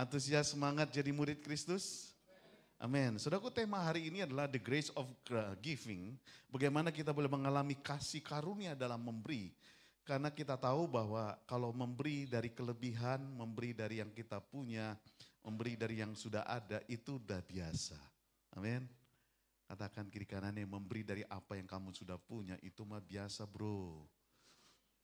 Antusias semangat jadi murid Kristus? Amin. Saudaraku, tema hari ini adalah the grace of giving. Bagaimana kita boleh mengalami kasih karunia dalam memberi. Karena kita tahu bahwa kalau memberi dari kelebihan, memberi dari yang kita punya, memberi dari yang sudah ada, itu udah biasa. Amin. Katakan kiri kanannya, memberi dari apa yang kamu sudah punya, itu mah biasa bro.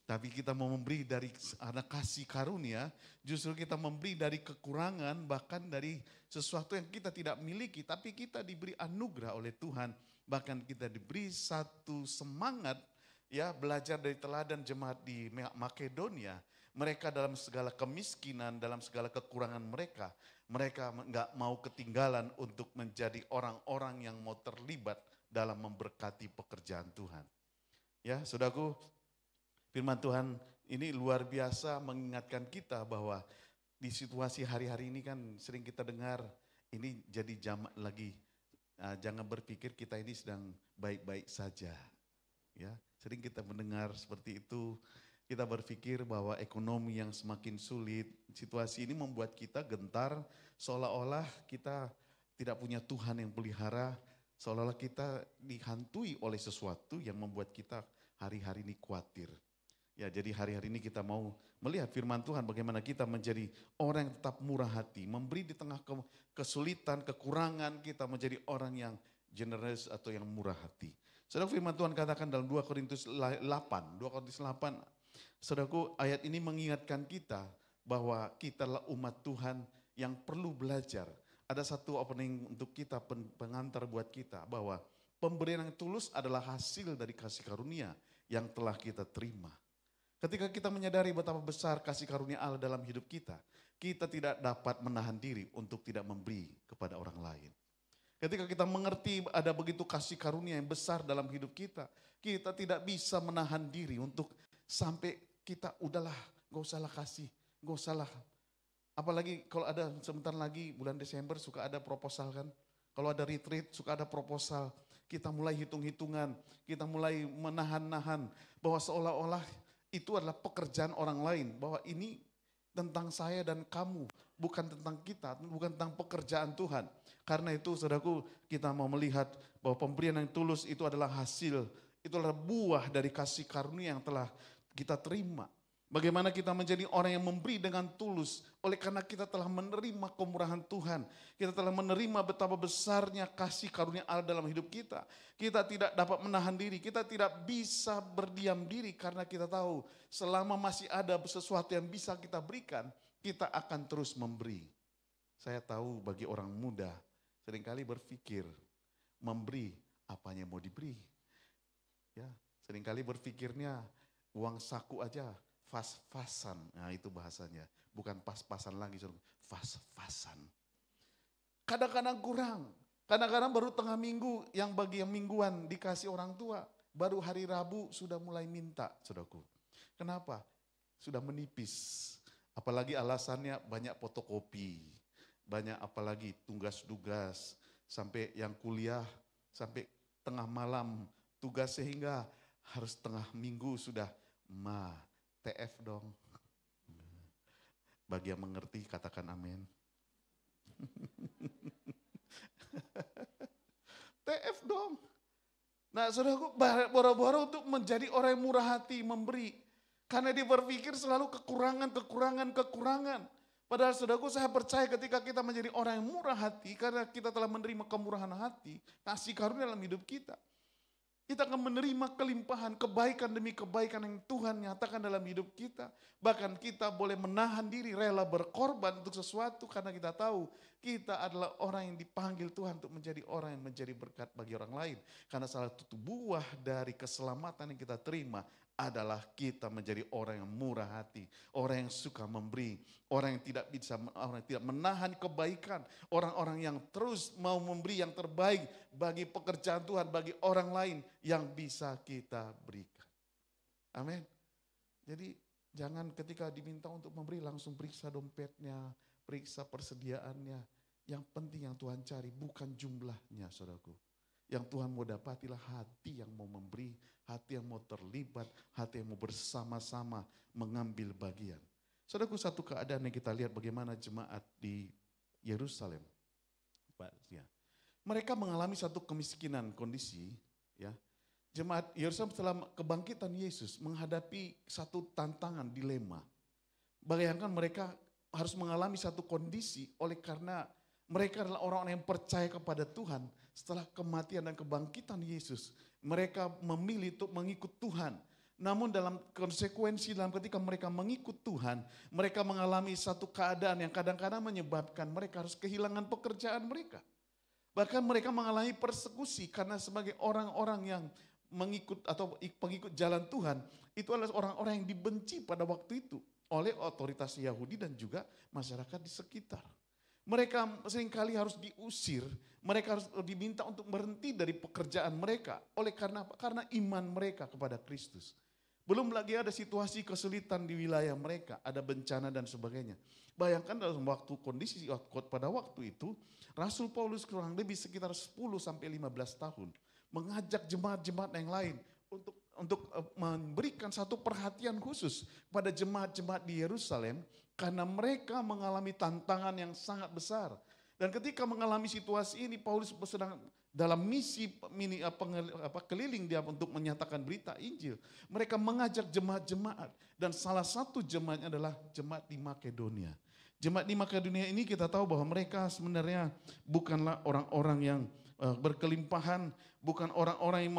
Tapi kita mau memberi dari anak kasih karunia, justru kita memberi dari kekurangan, bahkan dari sesuatu yang kita tidak miliki, tapi kita diberi anugerah oleh Tuhan. Bahkan kita diberi satu semangat, ya, belajar dari teladan jemaat di Makedonia. Mereka dalam segala kemiskinan, dalam segala kekurangan mereka nggak mau ketinggalan untuk menjadi orang-orang yang mau terlibat dalam memberkati pekerjaan Tuhan. Ya, saudaraku, firman Tuhan ini luar biasa mengingatkan kita bahwa di situasi hari-hari ini kan sering kita dengar ini jadi jamak lagi. Jangan berpikir kita ini sedang baik-baik saja. Ya, sering kita mendengar seperti itu. Kita berpikir bahwa ekonomi yang semakin sulit, situasi ini membuat kita gentar, seolah-olah kita tidak punya Tuhan yang pelihara, seolah-olah kita dihantui oleh sesuatu yang membuat kita hari-hari ini khawatir. Ya, jadi hari-hari ini kita mau melihat firman Tuhan bagaimana kita menjadi orang yang tetap murah hati, memberi di tengah kesulitan, kekurangan, kita menjadi orang yang generous atau yang murah hati. Saudara, firman Tuhan katakan dalam 2 Korintus 8, saudaraku, ayat ini mengingatkan kita bahwa kita adalah umat Tuhan yang perlu belajar. Ada satu opening untuk kita, pengantar buat kita, bahwa pemberian yang tulus adalah hasil dari kasih karunia yang telah kita terima. Ketika kita menyadari betapa besar kasih karunia Allah dalam hidup kita, kita tidak dapat menahan diri untuk tidak memberi kepada orang lain. Ketika kita mengerti ada begitu kasih karunia yang besar dalam hidup kita, kita tidak bisa menahan diri untuk sampai kita udahlah, gak usahlah kasih, gak usahlah. Apalagi kalau ada sebentar lagi bulan Desember suka ada proposal kan. Kalau ada retreat suka ada proposal. Kita mulai hitung-hitungan, kita mulai menahan-nahan bahwa seolah-olah itu adalah pekerjaan orang lain. Bahwa ini tentang saya dan kamu, bukan tentang kita, bukan tentang pekerjaan Tuhan. Karena itu saudaraku, kita mau melihat bahwa pemberian yang tulus itu adalah hasil, itu adalah buah dari kasih karunia yang telah kita terima. Bagaimana kita menjadi orang yang memberi dengan tulus, oleh karena kita telah menerima kemurahan Tuhan. Kita telah menerima betapa besarnya kasih karunia Allah dalam hidup kita. Kita tidak dapat menahan diri, kita tidak bisa berdiam diri karena kita tahu selama masih ada sesuatu yang bisa kita berikan, kita akan terus memberi. Saya tahu bagi orang muda seringkali berpikir memberi apanya mau diberi. Ya, seringkali berpikirnya uang saku aja. Fas-fasan, nah itu bahasanya. Bukan pas-pasan lagi, fas-fasan. Kadang-kadang kurang, kadang-kadang baru tengah minggu yang bagi yang mingguan dikasih orang tua. Baru hari Rabu sudah mulai minta, saudaraku. Kenapa? Sudah menipis. Apalagi alasannya banyak fotokopi, banyak apalagi tugas-tugas. Sampai yang kuliah, sampai tengah malam tugas sehingga harus tengah minggu sudah TF dong. Bagi yang mengerti katakan amin. TF dong. Nah saudaraku, boro-boro untuk menjadi orang yang murah hati, memberi. Karena dia berpikir selalu kekurangan. Padahal saudaraku, saya percaya ketika kita menjadi orang yang murah hati, karena kita telah menerima kemurahan hati, kasih karunia dalam hidup kita. Kita akan menerima kelimpahan, kebaikan demi kebaikan yang Tuhan nyatakan dalam hidup kita. Bahkan kita boleh menahan diri, rela berkorban untuk sesuatu karena kita tahu kita adalah orang yang dipanggil Tuhan untuk menjadi orang yang menjadi berkat bagi orang lain. Karena salah satu buah dari keselamatan yang kita terima adalah kita menjadi orang yang murah hati, orang yang suka memberi, orang yang tidak menahan kebaikan, orang-orang yang terus mau memberi yang terbaik bagi pekerjaan Tuhan, bagi orang lain yang bisa kita berikan. Amin. Jadi jangan ketika diminta untuk memberi langsung periksa dompetnya, periksa persediaannya. Yang penting yang Tuhan cari bukan jumlahnya, saudaraku. Yang Tuhan mau dapatilah hati yang mau memberi, hati yang mau terlibat, hati yang mau bersama-sama mengambil bagian. Saudaraku, satu keadaan yang kita lihat bagaimana jemaat di Yerusalem. Ya. Mereka mengalami satu kemiskinan kondisi, ya. Jemaat Yerusalem setelah kebangkitan Yesus menghadapi satu tantangan, dilema. Bayangkan mereka harus mengalami satu kondisi oleh karena mereka adalah orang-orang yang percaya kepada Tuhan. Setelah kematian dan kebangkitan Yesus, mereka memilih untuk mengikut Tuhan. Namun dalam konsekuensi dalam ketika mereka mengikut Tuhan, mereka mengalami satu keadaan yang kadang-kadang menyebabkan mereka harus kehilangan pekerjaan mereka. Bahkan mereka mengalami persekusi karena sebagai orang-orang yang mengikut atau pengikut jalan Tuhan, itu adalah orang-orang yang dibenci pada waktu itu oleh otoritas Yahudi dan juga masyarakat di sekitar. Mereka seringkali harus diusir, mereka harus diminta untuk berhenti dari pekerjaan mereka. Oleh karena apa? Karena iman mereka kepada Kristus. Belum lagi ada situasi kesulitan di wilayah mereka, ada bencana dan sebagainya. Bayangkan dalam waktu kondisi pada waktu itu, Rasul Paulus kurang lebih sekitar 10 sampai 15 tahun mengajak jemaat-jemaat yang lain untuk memberikan satu perhatian khusus pada jemaat-jemaat di Yerusalem karena mereka mengalami tantangan yang sangat besar. Dan ketika mengalami situasi ini, Paulus sedang dalam misi keliling dia untuk menyatakan berita Injil. Mereka mengajak jemaat-jemaat dan salah satu jemaatnya adalah jemaat di Makedonia. Jemaat di Makedonia ini kita tahu bahwa mereka sebenarnya bukanlah orang-orang yang berkelimpahan, bukan orang-orang yang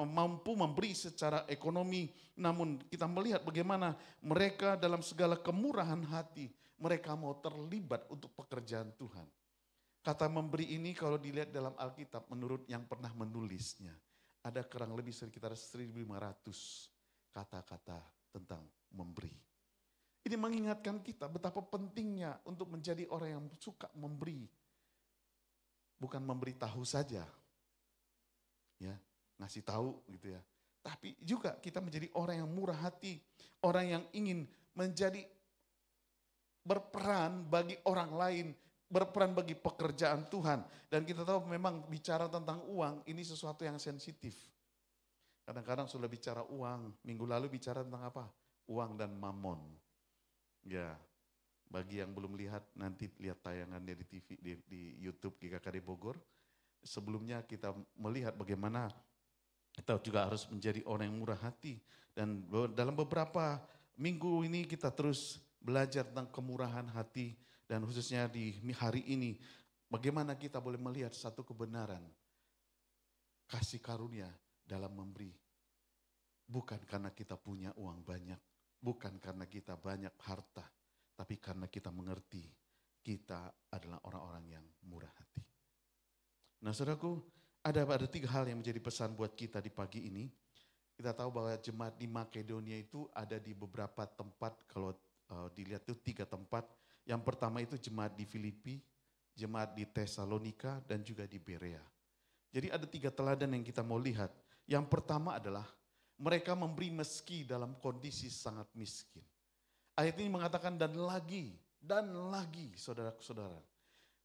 mampu memberi secara ekonomi, namun kita melihat bagaimana mereka dalam segala kemurahan hati, mereka mau terlibat untuk pekerjaan Tuhan. Kata memberi ini kalau dilihat dalam Alkitab menurut yang pernah menulisnya, ada kurang lebih sekitar 1.500 kata-kata tentang memberi. Ini mengingatkan kita betapa pentingnya untuk menjadi orang yang suka memberi. Bukan memberitahu saja, ya, ngasih tahu gitu ya. Tapi juga kita menjadi orang yang murah hati, orang yang ingin menjadi berperan bagi orang lain, berperan bagi pekerjaan Tuhan. Dan kita tahu memang bicara tentang uang ini sesuatu yang sensitif. Kadang-kadang sudah bicara uang, minggu lalu bicara tentang apa? Uang dan mamon. Ya. Bagi yang belum lihat, nanti lihat tayangannya di TV, di YouTube GKKD Bogor. Sebelumnya kita melihat bagaimana kita juga harus menjadi orang yang murah hati. Dan dalam beberapa minggu ini kita terus belajar tentang kemurahan hati. Dan khususnya di hari ini, bagaimana kita boleh melihat satu kebenaran. Kasih karunia dalam memberi. Bukan karena kita punya uang banyak, bukan karena kita banyak harta. Tapi karena kita mengerti kita adalah orang-orang yang murah hati. Nah saudaraku, ada 3 hal yang menjadi pesan buat kita di pagi ini. Kita tahu bahwa jemaat di Makedonia itu ada di beberapa tempat, kalau dilihat itu 3 tempat. Yang pertama itu jemaat di Filipi, jemaat di Tesalonika, dan juga di Berea. Jadi ada 3 teladan yang kita mau lihat. Yang pertama adalah mereka memberi meski dalam kondisi sangat miskin. Ayat ini mengatakan dan lagi saudara-saudara.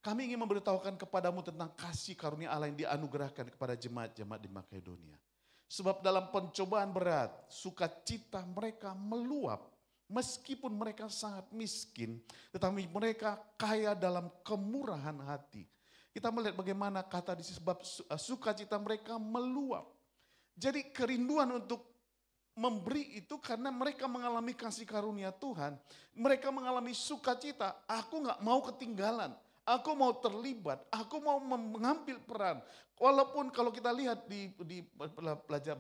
Kami ingin memberitahukan kepadamu tentang kasih karunia Allah yang dianugerahkan kepada jemaat-jemaat di Makedonia. Sebab dalam pencobaan berat, sukacita mereka meluap. Meskipun mereka sangat miskin, tetapi mereka kaya dalam kemurahan hati. Kita melihat bagaimana kata di sebab sukacita mereka meluap. Jadi kerinduan untuk memberi itu karena mereka mengalami kasih karunia Tuhan. Mereka mengalami sukacita. Aku gak mau ketinggalan. Aku mau terlibat. Aku mau mengambil peran. Walaupun kalau kita lihat di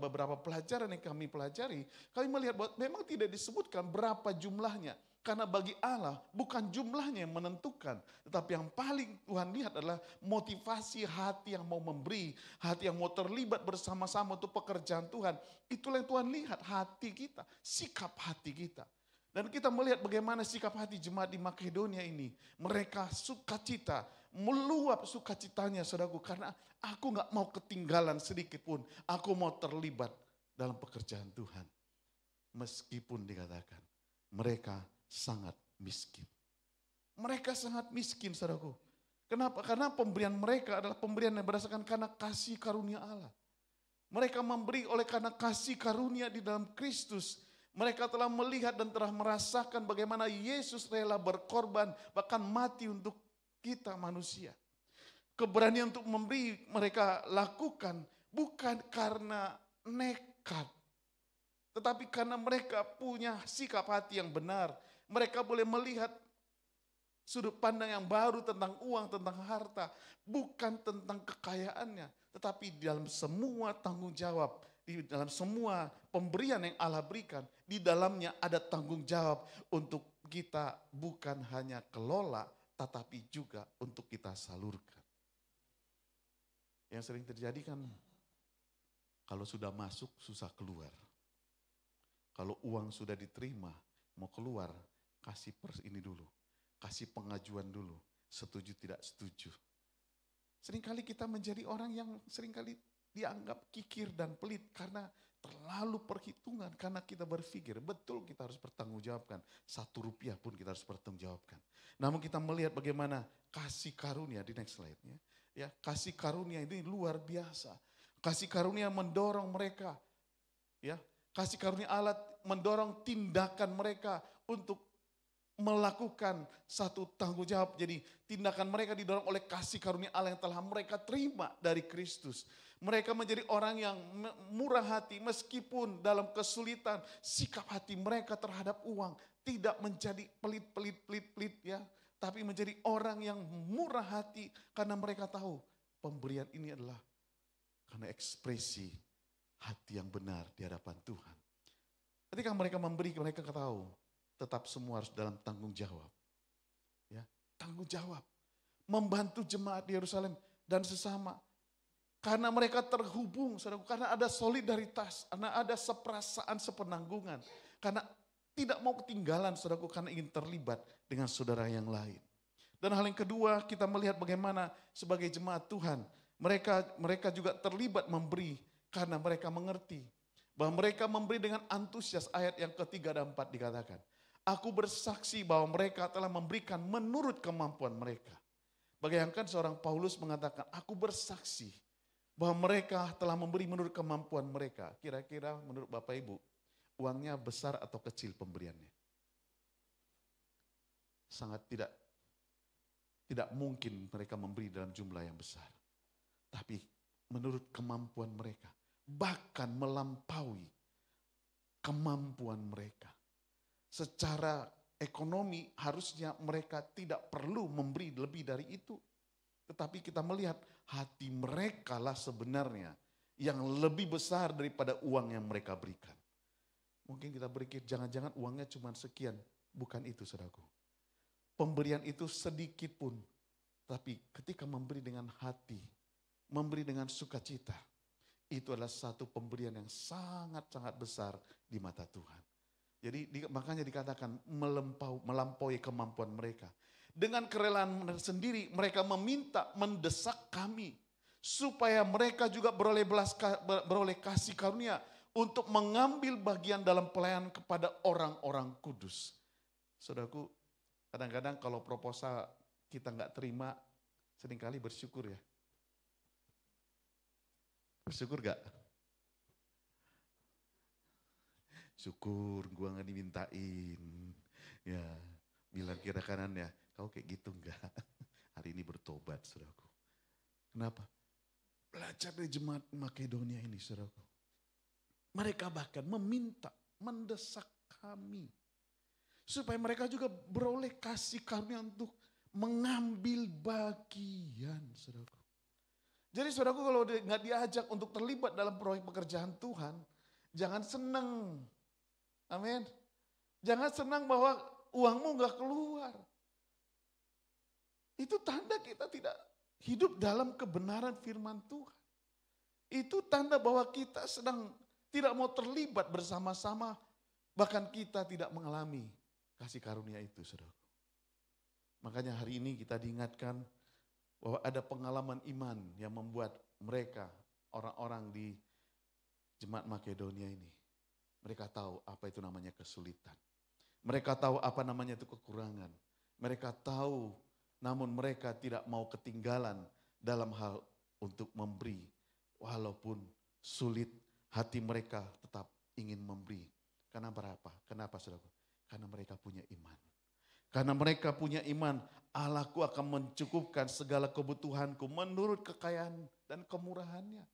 beberapa pelajaran yang kami pelajari. Kami melihat bahwa memang tidak disebutkan berapa jumlahnya. Karena bagi Allah bukan jumlahnya yang menentukan. Tetapi yang paling Tuhan lihat adalah motivasi hati yang mau memberi. Hati yang mau terlibat bersama-sama untuk pekerjaan Tuhan. Itulah yang Tuhan lihat, hati kita, sikap hati kita. Dan kita melihat bagaimana sikap hati jemaat di Makedonia ini. Mereka sukacita, meluap sukacitanya saudaraku. Karena aku gak mau ketinggalan sedikit pun. Aku mau terlibat dalam pekerjaan Tuhan. Meskipun dikatakan mereka sangat miskin. Mereka sangat miskin saudaraku. Kenapa? Karena pemberian mereka adalah pemberian yang berdasarkan karena kasih karunia Allah. Mereka memberi oleh karena kasih karunia di dalam Kristus. Mereka telah melihat dan telah merasakan bagaimana Yesus rela berkorban, bahkan mati untuk kita manusia. Keberanian untuk memberi mereka lakukan bukan karena nekat, tetapi karena mereka punya sikap hati yang benar. Mereka boleh melihat sudut pandang yang baru tentang uang, tentang harta. Bukan tentang kekayaannya, tetapi di dalam semua tanggung jawab, di dalam semua pemberian yang Allah berikan, di dalamnya ada tanggung jawab untuk kita bukan hanya kelola, tetapi juga untuk kita salurkan. Yang sering terjadi kan, kalau sudah masuk susah keluar. Kalau uang sudah diterima, mau keluar, kasih ini dulu. Kasih pengajuan dulu, setuju tidak setuju. Seringkali kita menjadi orang yang seringkali dianggap kikir dan pelit karena terlalu perhitungan. Karena kita berpikir, betul kita harus bertanggungjawabkan. 1 rupiah pun kita harus bertanggungjawabkan. Namun kita melihat bagaimana kasih karunia, di next slide-nya. Ya, kasih karunia ini luar biasa. Kasih karunia mendorong mereka. Ya, kasih karunia Allah mendorong tindakan mereka untuk melakukan satu tanggung jawab. Jadi tindakan mereka didorong oleh kasih karunia Allah yang telah mereka terima dari Kristus. Mereka menjadi orang yang murah hati meskipun dalam kesulitan. Sikap hati mereka terhadap uang tidak menjadi pelit ya. Tapi menjadi orang yang murah hati karena mereka tahu pemberian ini adalah karena ekspresi hati yang benar di hadapan Tuhan. Ketika mereka memberi, mereka tahu tetap semua harus dalam tanggung jawab. Ya, tanggung jawab. Membantu jemaat di Yerusalem dan sesama. Karena mereka terhubung, saudaraku, karena ada solidaritas, karena ada seperasaan, sepenanggungan. Karena tidak mau ketinggalan, saudaraku, karena ingin terlibat dengan saudara yang lain. Dan hal yang kedua, kita melihat bagaimana sebagai jemaat Tuhan, mereka juga terlibat memberi karena mereka mengerti bahwa mereka memberi dengan antusias. Ayat yang ketiga dan 4 dikatakan, aku bersaksi bahwa mereka telah memberikan menurut kemampuan mereka. Bayangkan seorang Paulus mengatakan, aku bersaksi bahwa mereka telah memberi menurut kemampuan mereka. Kira-kira menurut Bapak Ibu, uangnya besar atau kecil pemberiannya? Sangat tidak mungkin mereka memberi dalam jumlah yang besar. Tapi menurut kemampuan mereka, bahkan melampaui kemampuan mereka. Secara ekonomi harusnya mereka tidak perlu memberi lebih dari itu. Tetapi kita melihat hati mereka lah sebenarnya yang lebih besar daripada uang yang mereka berikan. Mungkin kita berpikir jangan-jangan uangnya cuma sekian. Bukan itu, saudaraku. Pemberian itu sedikit pun. Tapi ketika memberi dengan hati, memberi dengan sukacita, itu adalah satu pemberian yang sangat-sangat besar di mata Tuhan. Jadi makanya dikatakan melampaui kemampuan mereka. Dengan kerelaan sendiri mereka meminta, mendesak kami. Supaya mereka juga beroleh kasih karunia untuk mengambil bagian dalam pelayanan kepada orang-orang kudus. Saudaraku, kadang-kadang kalau proposal kita nggak terima, seringkali bersyukur ya. Bersyukur gak? Syukur gua gak dimintain. Ya, bilang kira kanannya, kau kayak gitu enggak? Hari ini bertobat, saudaraku. Kenapa? Belajar dari jemaat Makedonia ini, saudaraku. Mereka bahkan meminta, mendesak kami. Supaya mereka juga beroleh kasih karunia untuk mengambil bagian, saudaraku. Jadi saudaraku, kalau nggak diajak untuk terlibat dalam proyek pekerjaan Tuhan, jangan senang. Amin. Jangan senang bahwa uangmu nggak keluar. Itu tanda kita tidak hidup dalam kebenaran firman Tuhan. Itu tanda bahwa kita sedang tidak mau terlibat bersama-sama, bahkan kita tidak mengalami kasih karunia itu, saudaraku. Makanya hari ini kita diingatkan bahwa ada pengalaman iman yang membuat mereka, orang-orang di jemaat Makedonia ini, mereka tahu apa itu namanya kesulitan. Mereka tahu apa namanya itu kekurangan. Mereka tahu, namun mereka tidak mau ketinggalan dalam hal untuk memberi. Walaupun sulit, hati mereka tetap ingin memberi. Karena berapa? Kenapa saudaraku? Karena mereka punya iman. Karena mereka punya iman, Allahku akan mencukupkan segala kebutuhanku menurut kekayaan dan kemurahannya.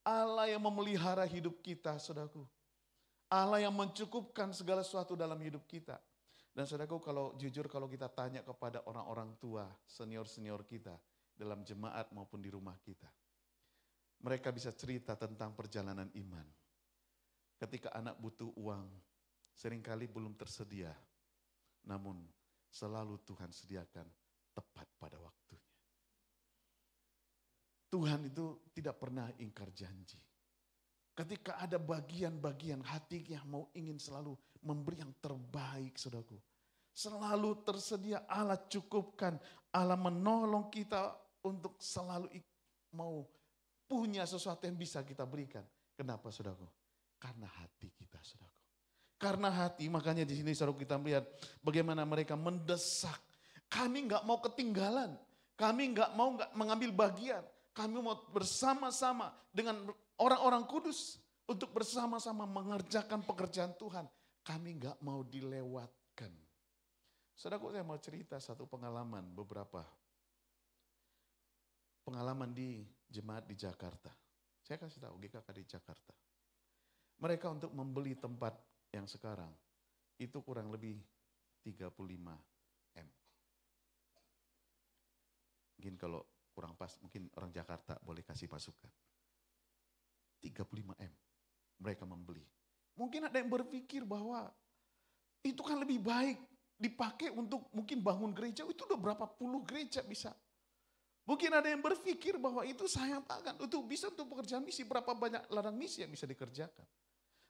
Allah yang memelihara hidup kita, saudaraku. Allah yang mencukupkan segala sesuatu dalam hidup kita. Dan saudaraku, kalau jujur kalau kita tanya kepada orang-orang tua, senior-senior kita dalam jemaat maupun di rumah kita. Mereka bisa cerita tentang perjalanan iman. Ketika anak butuh uang, seringkali belum tersedia. Namun selalu Tuhan sediakan tepat pada waktunya. Tuhan itu tidak pernah ingkar janji. Ketika ada bagian-bagian hatinya mau ingin selalu memberi yang terbaik, saudaraku. Selalu tersedia, Allah cukupkan, Allah menolong kita untuk selalu mau punya sesuatu yang bisa kita berikan. Kenapa, saudaraku? Karena hati kita, saudaraku. Karena hati, makanya di sini saudara kita melihat bagaimana mereka mendesak. Kami nggak mau ketinggalan, kami nggak mau mengambil bagian, kami mau bersama-sama dengan orang-orang kudus untuk bersama-sama mengerjakan pekerjaan Tuhan. Kami nggak mau dilewatkan. Saudaraku, saya mau cerita satu pengalaman, beberapa pengalaman di jemaat di Jakarta. Saya kasih tahu GKK di Jakarta. Mereka untuk membeli tempat yang sekarang itu kurang lebih 35 M. Mungkin kalau kurang pas, mungkin orang Jakarta boleh kasih pasukan. 35 M mereka membeli. Mungkin ada yang berpikir bahwa itu kan lebih baik dipakai untuk mungkin bangun gereja, itu udah berapa puluh gereja bisa. Mungkin ada yang berpikir bahwa itu sayang tangan, itu bisa untuk pekerjaan misi, berapa banyak ladang misi yang bisa dikerjakan.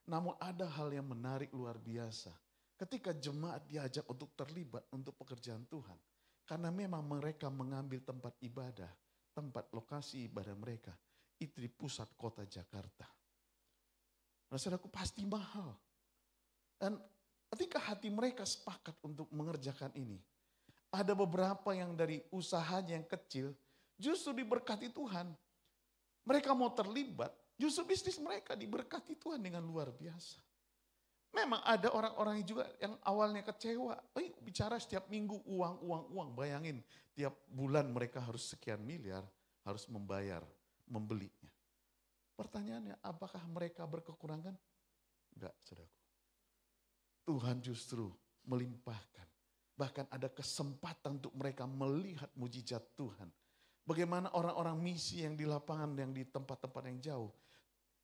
Namun ada hal yang menarik luar biasa. Ketika jemaat diajak untuk terlibat untuk pekerjaan Tuhan. Karena memang mereka mengambil tempat ibadah, tempat lokasi ibadah mereka. Itu di pusat kota Jakarta. Nah, saudaraku, pasti mahal. Dan ketika hati mereka sepakat untuk mengerjakan ini. Ada beberapa yang dari usahanya yang kecil justru diberkati Tuhan. Mereka mau terlibat. Justru bisnis mereka diberkati Tuhan dengan luar biasa. Memang ada orang-orang juga yang awalnya kecewa. Bicara setiap minggu uang. Bayangin tiap bulan mereka harus sekian miliar, harus membayar, membelinya. Pertanyaannya, apakah mereka berkekurangan? Enggak, saudaraku. Tuhan justru melimpahkan. Bahkan ada kesempatan untuk mereka melihat mujizat Tuhan. Bagaimana orang-orang misi yang di lapangan, yang di tempat-tempat yang jauh.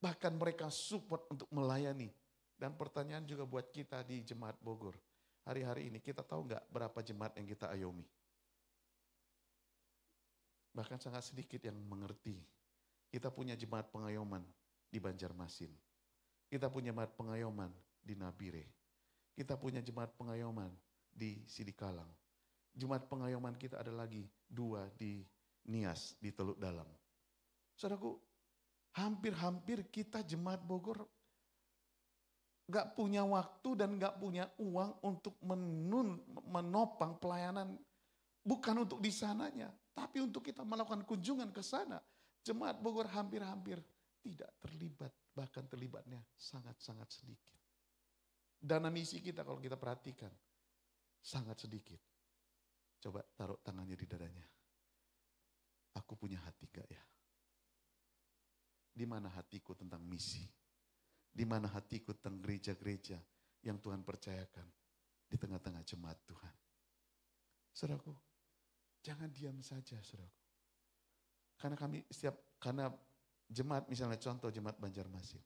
Bahkan mereka support untuk melayani. Dan pertanyaan juga buat kita di Jemaat Bogor. Hari-hari ini kita tahu nggak berapa jemaat yang kita ayomi? Bahkan sangat sedikit yang mengerti. Kita punya jemaat pengayoman di Banjarmasin. Kita punya jemaat pengayoman di Nabire. Kita punya jemaat pengayoman di Sidikalang. Jemaat pengayoman kita ada lagi 2 di Nias, di Teluk Dalam. Saudaraku, hampir-hampir kita jemaat Bogor gak punya waktu dan gak punya uang untuk menopang pelayanan. Bukan untuk di sananya, tapi untuk kita melakukan kunjungan ke sana. Jemaat Bogor hampir-hampir tidak terlibat, bahkan terlibatnya sangat-sangat sedikit. Dana misi kita kalau kita perhatikan, sangat sedikit. Coba taruh tangannya di dadanya. Aku punya hati gak ya? Di mana hatiku tentang misi? Di mana hatiku tentang gereja-gereja yang Tuhan percayakan di tengah-tengah jemaat Tuhan? Saudaraku, jangan diam saja, saudaraku. Karena jemaat, misalnya contoh jemaat Banjarmasin.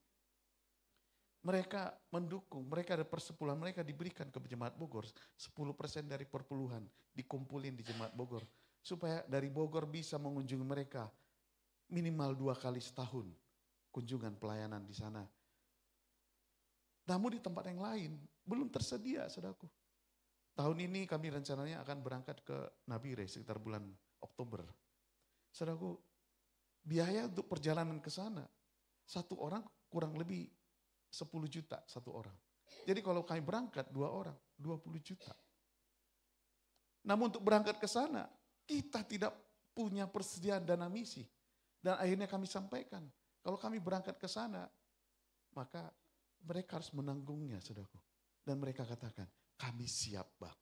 Mereka mendukung, mereka ada persepuluhan, mereka diberikan ke jemaat Bogor. 10% dari perpuluhan dikumpulin di jemaat Bogor. Supaya dari Bogor bisa mengunjungi mereka minimal 2 kali setahun. Kunjungan pelayanan di sana. Namun di tempat yang lain belum tersedia, saudaraku. Tahun ini kami rencananya akan berangkat ke Nabire sekitar bulan Oktober. Saudaraku, biaya untuk perjalanan ke sana, satu orang kurang lebih 10 juta satu orang. Jadi kalau kami berangkat 2 orang, 20 juta. Namun untuk berangkat ke sana, kita tidak punya persediaan dana misi. Dan akhirnya kami sampaikan, kalau kami berangkat ke sana, maka mereka harus menanggungnya, saudaraku. Dan mereka katakan, kami siap Bang.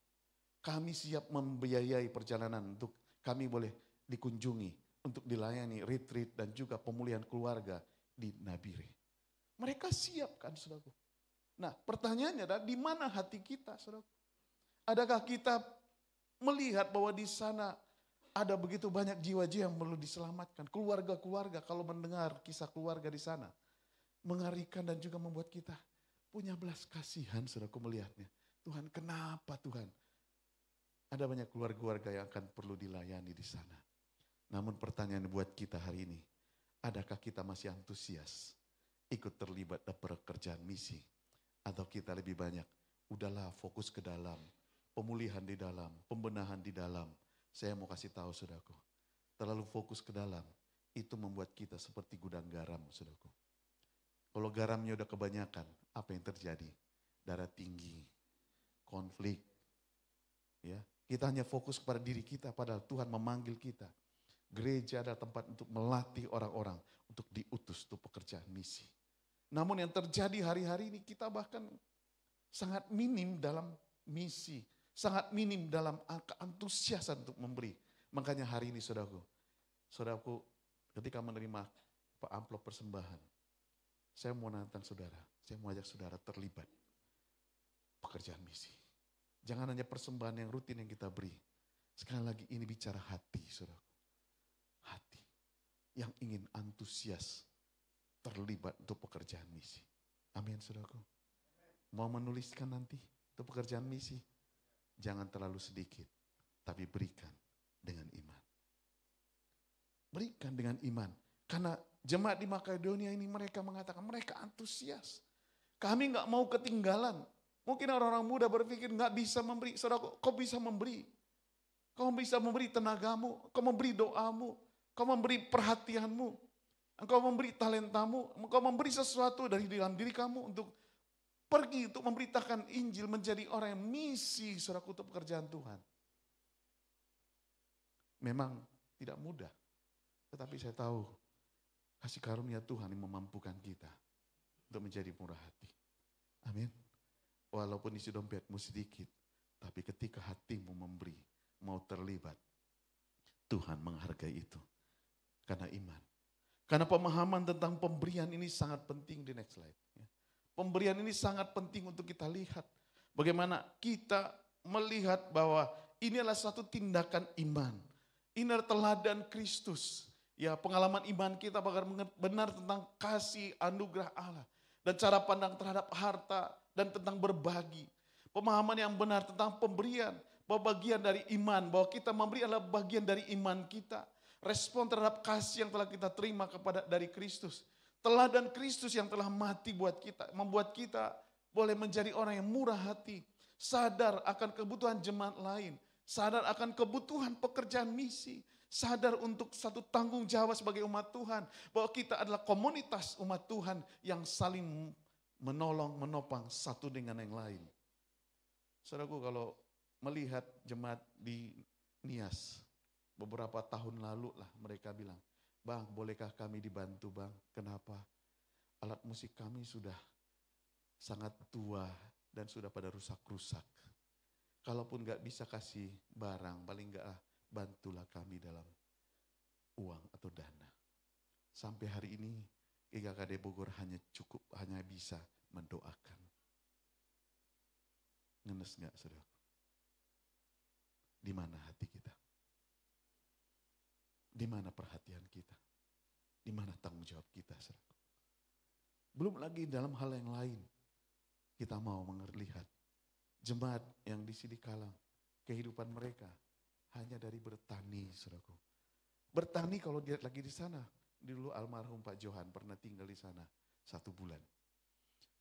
Kami siap membiayai perjalanan untuk kami boleh dikunjungi, untuk dilayani retreat dan juga pemulihan keluarga di Nabire. Mereka siap kan, saudaraku. Nah, pertanyaannya adalah di mana hati kita, saudaraku? Adakah kita melihat bahwa di sana ada begitu banyak jiwa-jiwa yang perlu diselamatkan. Keluarga-keluarga kalau mendengar kisah keluarga di sana. Mengerikan dan juga membuat kita punya belas kasihan, saudaraku, melihatnya. Tuhan, kenapa Tuhan? Ada banyak keluarga-keluarga yang akan perlu dilayani di sana. Namun pertanyaan buat kita hari ini, adakah kita masih antusias ikut terlibat dalam pekerjaan misi? Atau kita lebih banyak, udahlah fokus ke dalam, pemulihan di dalam, pembenahan di dalam. Saya mau kasih tahu saudaraku, terlalu fokus ke dalam, itu membuat kita seperti gudang garam, saudaraku. Kalau garamnya udah kebanyakan, apa yang terjadi? Darah tinggi, konflik. Ya, kita hanya fokus kepada diri kita, padahal Tuhan memanggil kita. Gereja adalah tempat untuk melatih orang-orang untuk diutus untuk pekerjaan misi. Namun yang terjadi hari-hari ini kita bahkan sangat minim dalam misi. Sangat minim dalam antusiasan untuk memberi. Makanya hari ini saudaraku ketika menerima amplop persembahan, saya mau nantang saudara, saya mau ajak saudara terlibat pekerjaan misi. Jangan hanya persembahan yang rutin yang kita beri. Sekali lagi ini bicara hati, saudaraku. Hati yang ingin antusias terlibat untuk pekerjaan misi. Amin, saudaraku. Mau menuliskan nanti untuk pekerjaan misi? Jangan terlalu sedikit, tapi berikan dengan iman. Berikan dengan iman. Karena jemaat di Makedonia ini mereka mengatakan mereka antusias. Kami gak mau ketinggalan. Mungkin orang-orang muda berpikir gak bisa memberi. Saudara, kau bisa memberi. Kau bisa memberi tenagamu, kau memberi doamu, kau memberi perhatianmu, engkau memberi talentamu, engkau memberi sesuatu dari dalam diri kamu untuk pergi untuk memberitakan Injil, menjadi orang yang misi, saudaraku, untuk pekerjaan Tuhan. Memang tidak mudah, tetapi saya tahu kasih karunia Tuhan yang memampukan kita untuk menjadi murah hati. Amin. Walaupun isi dompetmu sedikit, tapi ketika hatimu memberi, mau terlibat, Tuhan menghargai itu. Karena iman. Karena pemahaman tentang pemberian ini sangat penting di next slide. Pemberian ini sangat penting untuk kita lihat. Bagaimana kita melihat bahwa ini adalah satu tindakan iman. Ini adalah teladan Kristus. Ya, pengalaman iman kita benar tentang kasih anugerah Allah. Dan cara pandang terhadap harta dan tentang berbagi. Pemahaman yang benar tentang pemberian. Bahwa bagian dari iman, bahwa kita memberi adalah bagian dari iman kita. Respon terhadap kasih yang telah kita terima dari Kristus. Teladan Kristus yang telah mati buat kita, membuat kita boleh menjadi orang yang murah hati, sadar akan kebutuhan jemaat lain, sadar akan kebutuhan pekerjaan misi, sadar untuk satu tanggung jawab sebagai umat Tuhan, bahwa kita adalah komunitas umat Tuhan yang saling menolong, menopang satu dengan yang lain. Saudaraku, kalau melihat jemaat di Nias, beberapa tahun lalu lah mereka bilang, Bang, bolehkah kami dibantu bang? Kenapa? Alat musik kami sudah sangat tua dan sudah pada rusak-rusak. Kalaupun gak bisa kasih barang, paling gak bantulah kami dalam uang atau dana. Sampai hari ini GKKD Bogor hanya bisa mendoakan. Ngenes gak saudara? Di mana hati kita? Di mana perhatian kita? Di mana tanggung jawab kita, saudara? Belum lagi dalam hal yang lain. Kita mau melihat jemaat yang di Sidikalang, kehidupan mereka hanya dari bertani, saudaraku. Bertani kalau dia lagi di sana. Dulu almarhum Pak Johan pernah tinggal di sana 1 bulan.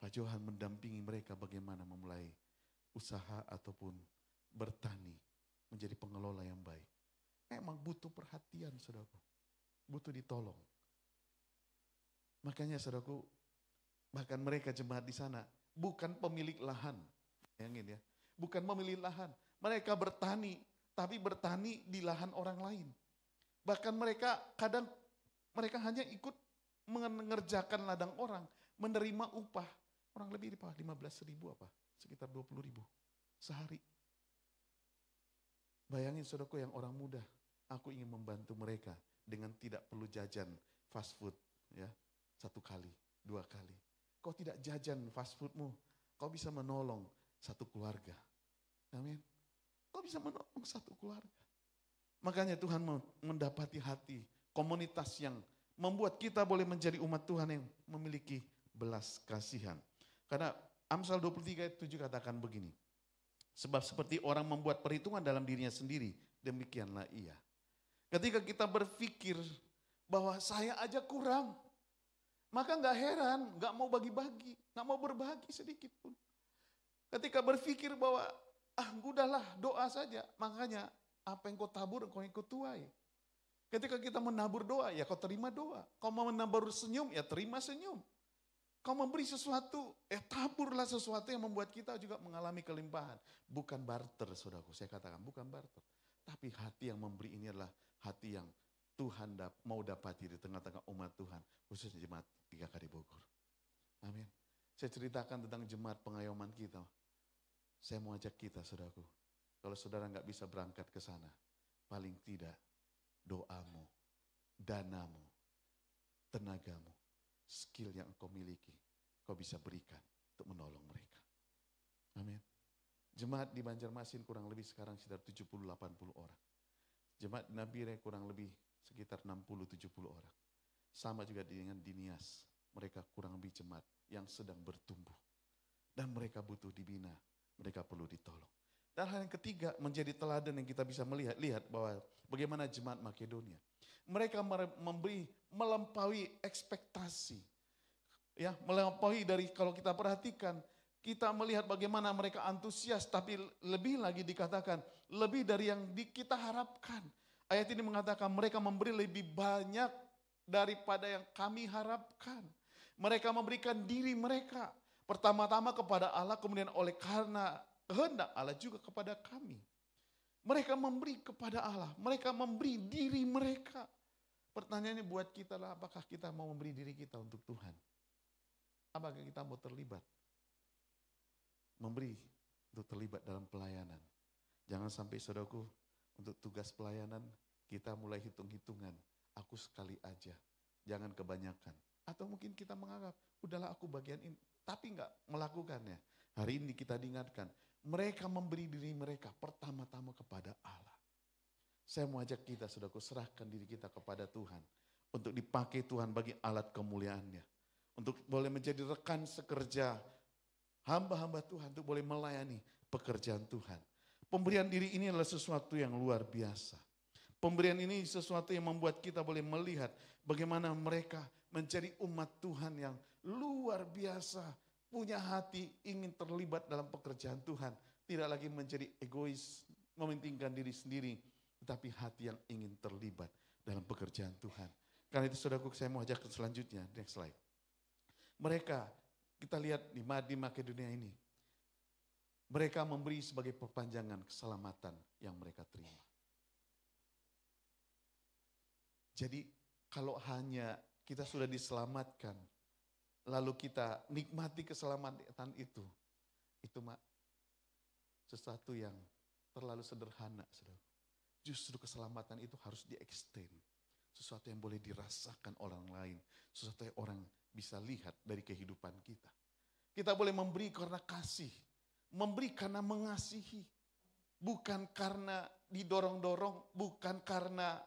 Pak Johan mendampingi mereka bagaimana memulai usaha ataupun bertani, menjadi pengelola yang baik. Memang butuh perhatian, saudaraku. Butuh ditolong. Makanya, saudaraku, bahkan mereka jemaat di sana bukan pemilik lahan. Bayangin ya, bukan pemilik lahan. Mereka bertani, tapi bertani di lahan orang lain. Bahkan mereka hanya ikut mengerjakan ladang orang, menerima upah. Kurang lebih 15.000 apa? Sekitar 20.000 sehari. Bayangin saudaraku yang orang muda, aku ingin membantu mereka dengan tidak perlu jajan fast food ya, 1 kali, 2 kali. Kau tidak jajan fast foodmu, kau bisa menolong satu keluarga. Amin. Kau bisa menolong satu keluarga. Makanya Tuhan mendapati hati komunitas yang membuat kita boleh menjadi umat Tuhan yang memiliki belas kasihan. Karena Amsal 23 ayat 7 katakan begini. Sebab seperti orang membuat perhitungan dalam dirinya sendiri, demikianlah ia. Ketika kita berpikir bahwa saya aja kurang, maka gak heran, gak mau bagi-bagi, gak mau berbagi sedikit pun. Ketika berpikir bahwa udahlah doa saja, makanya apa yang kau tabur kau ikut tuai. Ketika kita menabur doa, ya kau terima doa. Kau mau menabur senyum, ya terima senyum. Kau memberi sesuatu, taburlah sesuatu yang membuat kita juga mengalami kelimpahan. Bukan barter, saudaraku, saya katakan bukan barter. Tapi hati yang memberi ini adalah hati yang Tuhan mau dapati di tengah-tengah umat Tuhan, khususnya jemaat 3KD Bogor. Amin. Saya ceritakan tentang jemaat pengayoman kita. Saya mau ajak kita, saudaraku, kalau saudara nggak bisa berangkat ke sana, paling tidak doamu, danamu, tenagamu, skill yang engkau miliki, kau bisa berikan untuk menolong mereka. Amin. Jemaat di Banjarmasin kurang lebih sekarang sekitar 70-80 orang. Jemaat di Nabire kurang lebih sekitar 60-70 orang. Sama juga dengan di Nias, mereka kurang lebih jemaat yang sedang bertumbuh. Dan mereka butuh dibina, mereka perlu ditolong. Dan hal yang ketiga menjadi teladan yang kita bisa lihat bahwa bagaimana jemaat Makedonia. Mereka memberi melampaui ekspektasi. Ya, melampaui dari kalau kita perhatikan, kita melihat bagaimana mereka antusias, tapi lebih lagi dikatakan, lebih dari yang kita harapkan. Ayat ini mengatakan mereka memberi lebih banyak daripada yang kami harapkan. Mereka memberikan diri mereka, pertama-tama kepada Allah, kemudian oleh karena kehendak Allah juga kepada kami. Mereka memberi kepada Allah, mereka memberi diri mereka. Pertanyaannya buat kita lah, apakah kita mau memberi diri kita untuk Tuhan? Apakah kita mau terlibat? Memberi untuk terlibat dalam pelayanan. Jangan sampai saudaraku, untuk tugas pelayanan kita mulai hitung-hitungan. Aku sekali aja, jangan kebanyakan. Atau mungkin kita menganggap, udahlah aku bagian ini, tapi enggak melakukannya. Hari ini kita diingatkan, mereka memberi diri mereka pertama-tama kepada Allah. Saya mau ajak kita, saudaraku, serahkan diri kita kepada Tuhan. Untuk dipakai Tuhan bagi alat kemuliaannya. Untuk boleh menjadi rekan sekerja hamba-hamba Tuhan, untuk boleh melayani pekerjaan Tuhan. Pemberian diri ini adalah sesuatu yang luar biasa. Pemberian ini sesuatu yang membuat kita boleh melihat bagaimana mereka menjadi umat Tuhan yang luar biasa. Punya hati ingin terlibat dalam pekerjaan Tuhan. Tidak lagi menjadi egois, mementingkan diri sendiri. Tetapi hati yang ingin terlibat dalam pekerjaan Tuhan. Karena itu saudaraku, saya mau ajak ke selanjutnya, next slide. Mereka, kita lihat di Makedonia ini. Mereka memberi sebagai perpanjangan keselamatan yang mereka terima. Jadi kalau hanya kita sudah diselamatkan, lalu kita nikmati keselamatan itu sesuatu yang terlalu sederhana. Justru keselamatan itu harus di-extend. Sesuatu yang boleh dirasakan orang lain. Sesuatu yang orang bisa lihat dari kehidupan kita. Kita boleh memberi karena kasih. Memberi karena mengasihi. Bukan karena didorong-dorong, bukan karena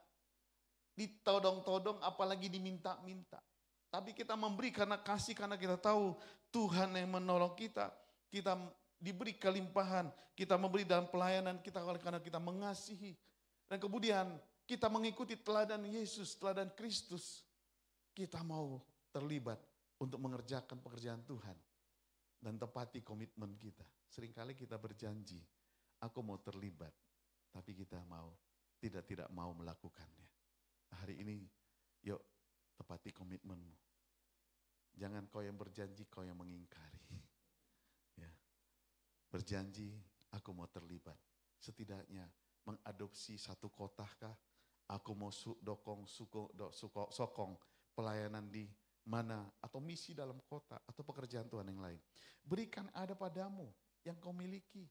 ditodong-todong, apalagi diminta-minta. Tapi kita memberi karena kasih, karena kita tahu Tuhan yang menolong kita. Kita diberi kelimpahan, kita memberi dalam pelayanan kita karena kita mengasihi. Dan kemudian kita mengikuti teladan Yesus, teladan Kristus. Kita mau terlibat untuk mengerjakan pekerjaan Tuhan. Dan tepati komitmen kita. Seringkali kita berjanji, aku mau terlibat. Tapi kita tidak mau melakukannya. Hari ini, yuk tepati komitmenmu. Jangan kau yang berjanji, kau yang mengingkari. Ya. Berjanji, aku mau terlibat. Setidaknya mengadopsi satu kota kah? Aku mau sokong pelayanan di mana atau misi dalam kota atau pekerjaan Tuhan yang lain. Berikan ada padamu yang kau miliki.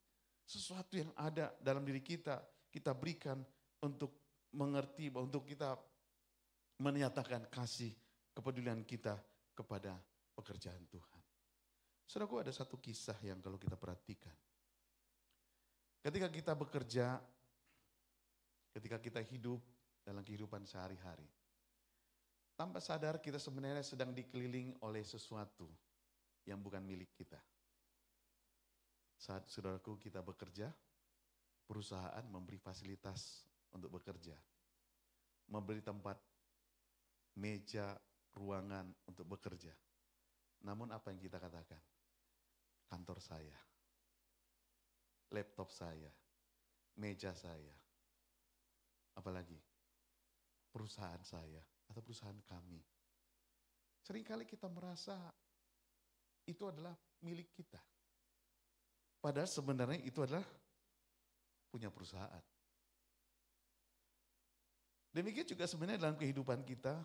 Sesuatu yang ada dalam diri kita, kita berikan untuk mengerti, untuk kita menyatakan kasih kepedulian kita kepada pekerjaan Tuhan. Saudaraku, ada satu kisah yang kalau kita perhatikan. Ketika kita bekerja, ketika kita hidup dalam kehidupan sehari-hari, tanpa sadar kita sebenarnya sedang dikelilingi oleh sesuatu yang bukan milik kita. Saat saudaraku kita bekerja, perusahaan memberi fasilitas untuk bekerja. Memberi tempat, meja, ruangan untuk bekerja. Namun apa yang kita katakan? Kantor saya, laptop saya, meja saya, apalagi perusahaan saya atau perusahaan kami. Seringkali kita merasa itu adalah milik kita. Padahal sebenarnya itu adalah punya perusahaan. Demikian juga sebenarnya dalam kehidupan kita,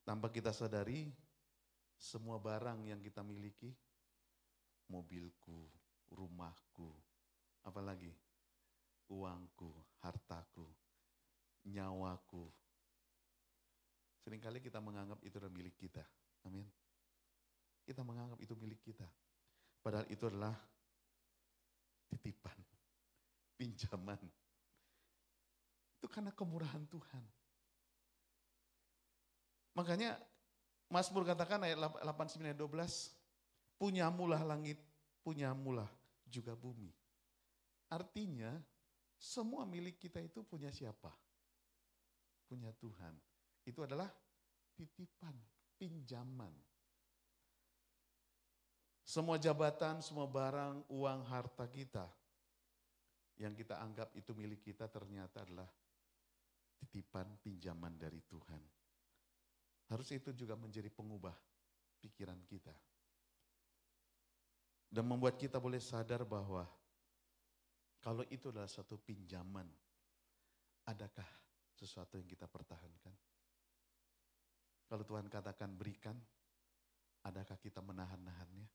tanpa kita sadari, semua barang yang kita miliki, mobilku, rumahku, apalagi uangku, hartaku, nyawaku. Seringkali kita menganggap itu adalah milik kita. Amin. Kita menganggap itu milik kita. Padahal itu adalah titipan, pinjaman. Itu karena kemurahan Tuhan. Makanya Mazmur katakan ayat 89 ayat 12, punyamulah langit, punyamulah juga bumi. Artinya semua milik kita itu punya siapa? Punya Tuhan. Itu adalah titipan, pinjaman. Semua jabatan, semua barang, uang, harta kita yang kita anggap itu milik kita ternyata adalah titipan, pinjaman dari Tuhan. Harus itu juga menjadi pengubah pikiran kita. Dan membuat kita boleh sadar bahwa kalau itu adalah suatu pinjaman, adakah sesuatu yang kita pertahankan? Kalau Tuhan katakan berikan, adakah kita menahan-nahannya?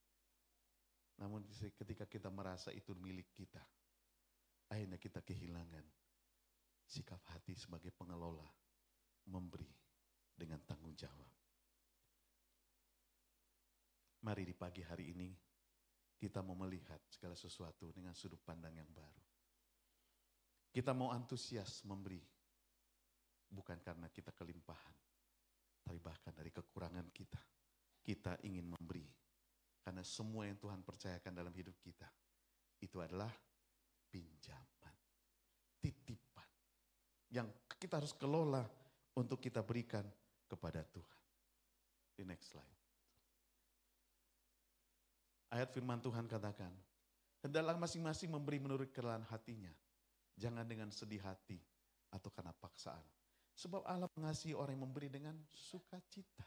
Namun ketika kita merasa itu milik kita, akhirnya kita kehilangan sikap hati sebagai pengelola, memberi dengan tanggung jawab. Mari di pagi hari ini kita mau melihat segala sesuatu dengan sudut pandang yang baru. Kita mau antusias memberi, bukan karena kita kelimpahan, tapi bahkan dari kekurangan kita. Kita ingin memberi, karena semua yang Tuhan percayakan dalam hidup kita, itu adalah pinjaman, titipan, yang kita harus kelola untuk kita berikan kepada Tuhan. Di next slide. Ayat firman Tuhan katakan, hendaklah masing-masing memberi menurut kerelaan hatinya, jangan dengan sedih hati atau karena paksaan. Sebab Allah mengasihi orang yang memberi dengan sukacita.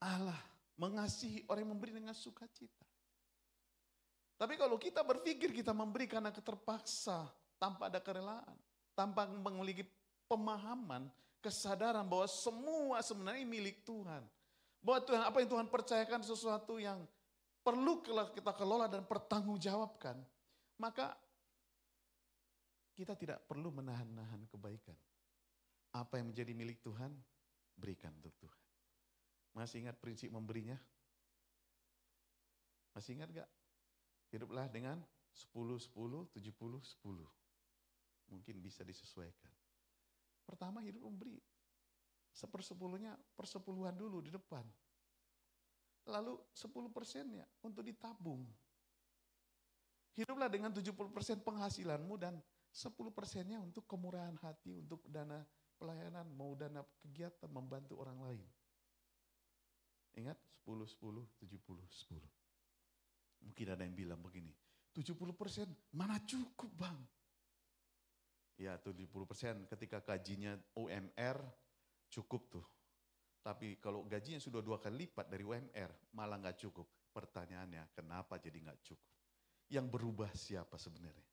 Allah mengasihi orang yang memberi dengan sukacita. Tapi kalau kita berpikir kita memberi karena keterpaksa, tanpa ada kerelaan, tanpa memiliki pemahaman, kesadaran bahwa semua sebenarnya milik Tuhan. Bahwa Tuhan, apa yang Tuhan percayakan sesuatu yang perlu kita kelola dan pertanggungjawabkan. Maka kita tidak perlu menahan-nahan kebaikan. Apa yang menjadi milik Tuhan, berikan untuk Tuhan. Masih ingat prinsip memberinya? Masih ingat gak? Hiduplah dengan 10, 10, 70, 10. Mungkin bisa disesuaikan. Pertama hidup memberi. 1/10-nya persepuluhan dulu di depan. Lalu 10%-nya untuk ditabung. Hiduplah dengan 70% penghasilanmu dan 10%-nya untuk kemurahan hati, untuk dana pelayanan, mau dana kegiatan, membantu orang lain. Ingat 10, 10, 70, 10. Mungkin ada yang bilang begini, 70% mana cukup bang? Ya 70% ketika gajinya UMR cukup tuh. Tapi kalau gajinya sudah 2 kali lipat dari UMR malah gak cukup. Pertanyaannya kenapa jadi gak cukup? Yang berubah siapa sebenarnya?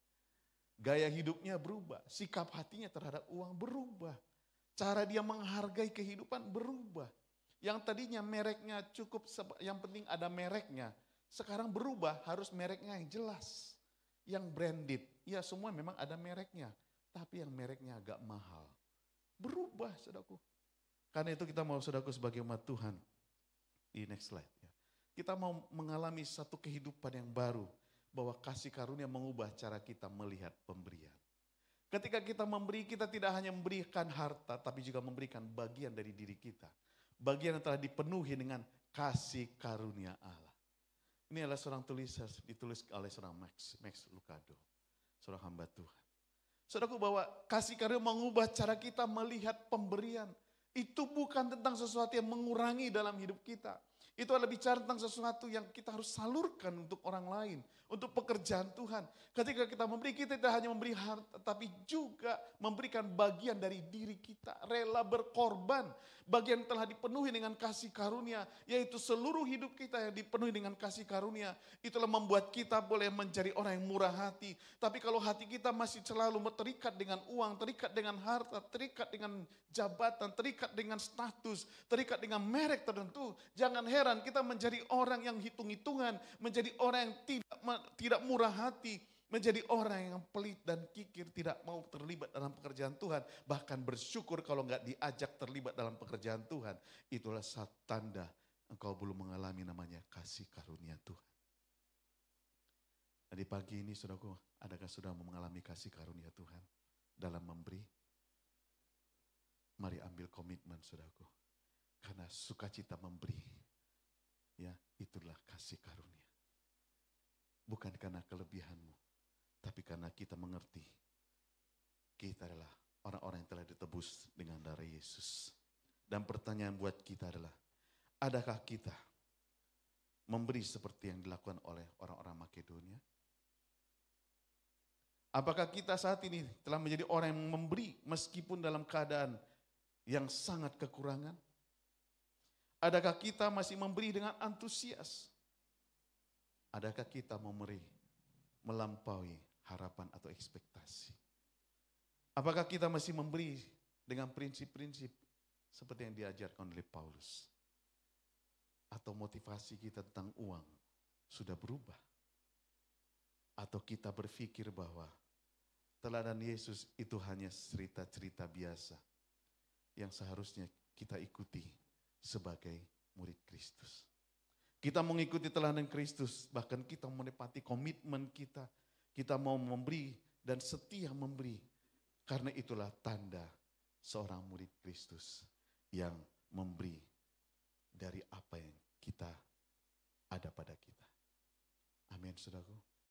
Gaya hidupnya berubah, sikap hatinya terhadap uang berubah. Cara dia menghargai kehidupan berubah. Yang tadinya mereknya cukup, yang penting ada mereknya. Sekarang berubah, harus mereknya yang jelas. Yang branded, ya semua memang ada mereknya. Tapi yang mereknya agak mahal. Berubah, saudaraku. Karena itu kita mau, saudaraku, sebagai umat Tuhan. Di next slide. Ya. Kita mau mengalami satu kehidupan yang baru. Bahwa kasih karunia mengubah cara kita melihat pemberian. Ketika kita memberi, kita tidak hanya memberikan harta, tapi juga memberikan bagian dari diri kita. Bagian yang telah dipenuhi dengan kasih karunia Allah. Ini adalah seorang ditulis oleh seorang Max Lucado. Seorang hamba Tuhan. Saudaraku, bahwa kasih karunia mengubah cara kita melihat pemberian. Itu bukan tentang sesuatu yang mengurangi dalam hidup kita. Itu adalah bicara tentang sesuatu yang kita harus salurkan untuk orang lain. Untuk pekerjaan Tuhan. Ketika kita memberi, kita tidak hanya memberi harta, tapi juga memberikan bagian dari diri kita. Rela berkorban. Bagian telah dipenuhi dengan kasih karunia. Yaitu seluruh hidup kita yang dipenuhi dengan kasih karunia. Itulah membuat kita boleh menjadi orang yang murah hati. Tapi kalau hati kita masih selalu terikat dengan uang, terikat dengan harta, terikat dengan jabatan, terikat dengan status, terikat dengan merek tertentu. Jangan heran kita menjadi orang yang hitung-hitungan, menjadi orang yang tidak murah hati, menjadi orang yang pelit dan kikir, tidak mau terlibat dalam pekerjaan Tuhan. Bahkan bersyukur kalau nggak diajak terlibat dalam pekerjaan Tuhan. Itulah satu tanda engkau belum mengalami namanya kasih karunia Tuhan. Nah, di pagi ini saudaraku, adakah sudah mengalami kasih karunia Tuhan dalam memberi? Mari ambil komitmen saudaraku. Karena sukacita memberi, ya itulah kasih karunia. Bukan karena kelebihanmu, tapi karena kita mengerti kita adalah orang-orang yang telah ditebus dengan darah Yesus. Dan pertanyaan buat kita adalah, adakah kita memberi seperti yang dilakukan oleh orang-orang Makedonia? Apakah kita saat ini telah menjadi orang yang memberi meskipun dalam keadaan yang sangat kekurangan? Adakah kita masih memberi dengan antusias? Adakah kita memberi melampaui harapan atau ekspektasi? Apakah kita masih memberi dengan prinsip-prinsip seperti yang diajarkan oleh Paulus? Atau motivasi kita tentang uang sudah berubah? Atau kita berpikir bahwa teladan Yesus itu hanya cerita-cerita biasa yang seharusnya kita ikuti sebagai murid Kristus. Kita mengikuti teladan Kristus, bahkan kita menepati komitmen kita. Kita mau memberi dan setia memberi. Karena itulah tanda seorang murid Kristus yang memberi dari apa yang kita ada pada kita. Amin, saudaraku.